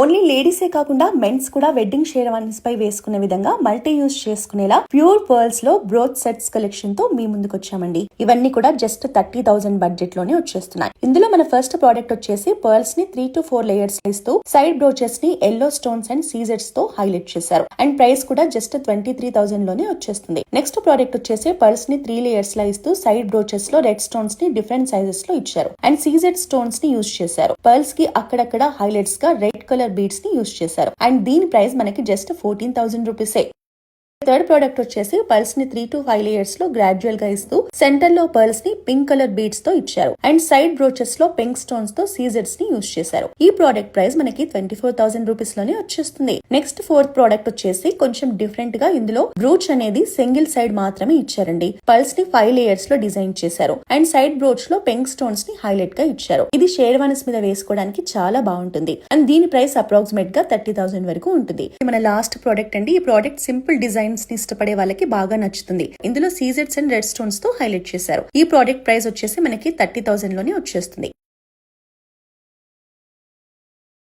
Only లేడీసే కాకుండా men's కూడా wedding sherwanis పై వేసుకునే విధంగా మల్టీ యూజ్ చేసుకునేలా ప్యూర్ పర్ల్స్ లో బ్రోత్ సెట్స్ కలెక్షన్ తో మీ ముందుకు వచ్చామండి. ఇవన్నీ కూడా జస్ట్ 30,000 బడ్జెట్ లోనే వచ్చేస్తున్నాయి. ఇందులో మన ఫస్ట్ ప్రోడక్ట్ వచ్చేసి పర్ల్స్ ని 3 to 4 లేయర్స్ ఇస్తూ సైడ్ బ్రోచెస్ ని ఎల్లో స్టోన్స్ అండ్ సీజర్స్ తో హైలైట్ చేశారు. అండ్ ప్రైస్ కూడా జస్ట్ 23,000 లోనే వచ్చేస్తుంది. నెక్స్ట్ ప్రోడక్ట్ వచ్చేసి పర్ల్స్ ని 3 లేయర్స్ లా ఇస్తూ సైడ్ బ్రోచెస్ లో రెడ్ స్టోన్స్ ని డిఫరెంట్ సైజెస్ లో ఇచ్చారు. అండ్ సీజెడ్ స్టోన్స్ ని యూజ్ చేశారు. పర్ల్స్ కి అక్కడక్కడ హైలైట్స్ గా రెడ్ కలర్ బీడ్స్ ని యూజ్ చేశారు. అండ్ దీని ప్రైస్ మనకి జస్ట్ 14,000 రూపీసే. థర్డ్ ప్రోడక్ట్ వచ్చేసి పర్ల్స్ ని 3 to 5 లేయర్స్ లో గ్రాడ్యువల్ గా ఇస్తూ సెంటర్ లో పర్ల్స్ ని పింక్ కలర్ బీడ్స్ తో ఇచ్చారు. అండ్ సైడ్ బ్రోచెస్ లో పింక్ స్టోన్స్ తో సీజెడ్స్ ని యూజ్ చేశారు. ఈ ప్రోడక్ట్ ప్రైస్ మనకి 24,000 రూపీస్ లోనే వచ్చేస్తుంది. నెక్స్ట్ ఫోర్త్ ప్రోడక్ట్ వచ్చేసి కొంచెం డిఫరెంట్ గా ఇందులో బ్రోచ్ అనేది సింగిల్ సైడ్ మాత్రమే ఇచ్చారండి. పర్ల్స్ ని 5 లేయర్స్ లో డిజైన్ చేశారు. అండ్ సైడ్ బ్రోచ్ లో పింక్ స్టోన్స్ ని హైలైట్ గా ఇచ్చారు. ఇది షేర్వానీస్ మీద వేసుకోవడానికి చాలా బాగుంటుంది. అండ్ దీని ప్రైస్ అప్రాక్సిమేట్ గా 30,000 వరకు ఉంటుంది. మన లాస్ట్ ప్రోడక్ట్ అండి. ఈ ప్రోడక్ట్ సింపుల్ డిజైన్స్ ని ఇష్టపడే వాళ్ళకి బాగా నచ్చుతుంది. ఇందులో సీజెడ్స్ అండ్ రెడ్ స్టోన్స్ తో హైలైట్ చేశారు. ఈ ప్రోడక్ట్ ప్రైస్ వచ్చేసి మనకి 30,000 లోనే వచ్చేస్తుంది.